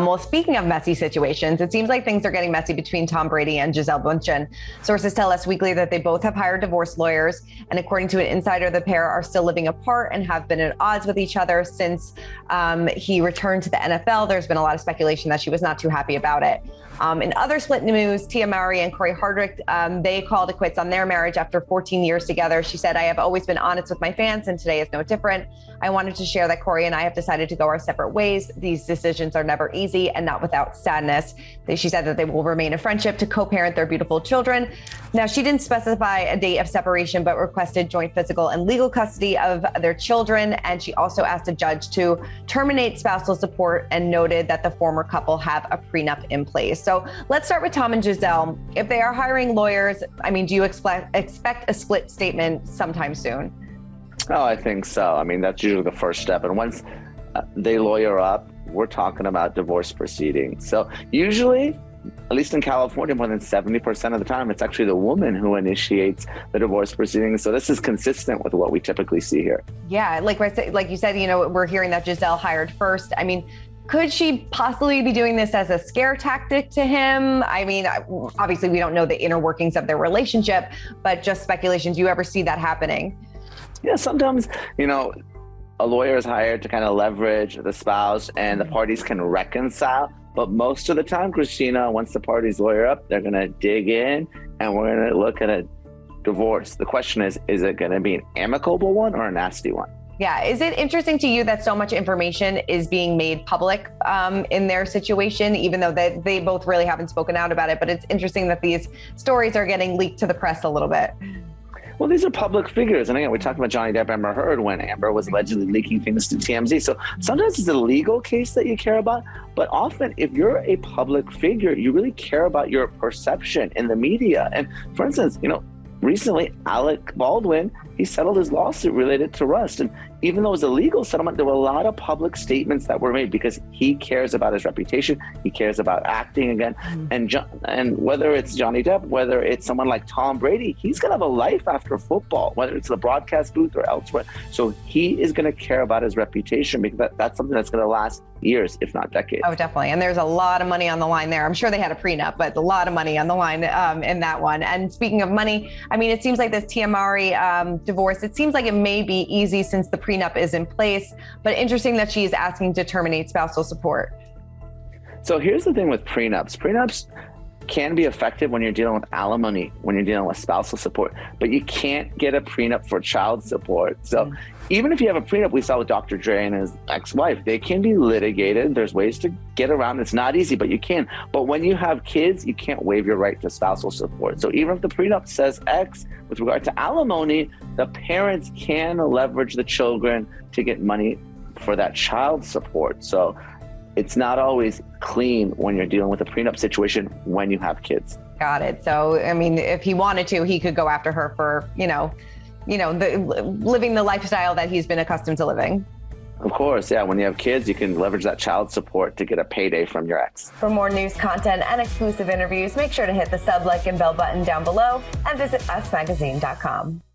Well, speaking of messy situations, it seems like things are getting messy between Tom Brady and Gisele Bündchen. Sources tell Us Weekly that they both have hired divorce lawyers. And according to an insider, the pair are still living apart and have been at odds with each other since he returned to the NFL. There's been a lot of speculation that she was not too happy about it. In other split news, Neama and Corey Hardrick, they called it quits on their marriage after 14 years together. She said, "I have always been honest with my fans, and today is no different. I wanted to share that Corey and I have decided to go our separate ways. These decisions are never easy and not without sadness." She said that they will remain a friendship to co-parent their beautiful children. Now, she didn't specify a date of separation, but requested joint physical and legal custody of their children. And she also asked a judge to terminate spousal support and noted that the former couple have a prenup in place. So let's start with Tom and Gisele. If they are hiring lawyers, I mean, do you expect a split statement sometime soon? Oh, I think so. I mean, that's usually the first step. And once they lawyer up, we're talking about divorce proceedings. So usually, at least in California, more than 70% of the time, it's actually the woman who initiates the divorce proceedings. So this is consistent with what we typically see here. Yeah, like you said, we're hearing that Gisele hired first. I mean, could she possibly be doing this as a scare tactic to him? I mean, obviously we don't know the inner workings of their relationship, but just speculation. Do you ever see that happening? Yeah, sometimes, a lawyer is hired to kind of leverage the spouse and the parties can reconcile. But most of the time, Christina, once the parties lawyer up, they're going to dig in and we're going to look at a divorce. The question is it going to be an amicable one or a nasty one? Yeah. Is it interesting to you that so much information is being made public in their situation, even though they both really haven't spoken out about it? But it's interesting that these stories are getting leaked to the press a little bit. Well, these are public figures. And again, we talked about Johnny Depp, Amber Heard, when Amber was allegedly leaking things to TMZ. So sometimes it's a legal case that you care about, but often if you're a public figure, you really care about your perception in the media. And for instance, recently, Alec Baldwin, he settled his lawsuit related to Rust. And even though it was a legal settlement, there were a lot of public statements that were made because he cares about his reputation. He cares about acting again. And whether it's Johnny Depp, whether it's someone like Tom Brady, he's going to have a life after football, whether it's the broadcast booth or elsewhere. So he is going to care about his reputation because that's something that's going to last years, if not decades. Oh, definitely. And there's a lot of money on the line there. I'm sure they had a prenup, but a lot of money on the line in that one. And speaking of money, I mean, it seems like this Neama divorce, it seems like it may be easy since the prenup is in place, but interesting that she's asking to terminate spousal support. So here's the thing with prenups. Prenups can be effective when you're dealing with alimony, when you're dealing with spousal support, but you can't get a prenup for child support. So even if you have a prenup, we saw with Dr. Dre and his ex-wife, they can be litigated. There's ways to get around. It's not easy, but you can. But when you have kids, you can't waive your right to spousal support. So even if the prenup says X, with regard to alimony, the parents can leverage the children to get money for that child support. So it's not always clean when you're dealing with a prenup situation when you have kids. Got it. So, I mean, if he wanted to, he could go after her for, living the lifestyle that he's been accustomed to living. Of course, yeah. When you have kids, you can leverage that child support to get a payday from your ex. For more news, content, and exclusive interviews, make sure to hit the sub, like, and bell button down below and visit usmagazine.com.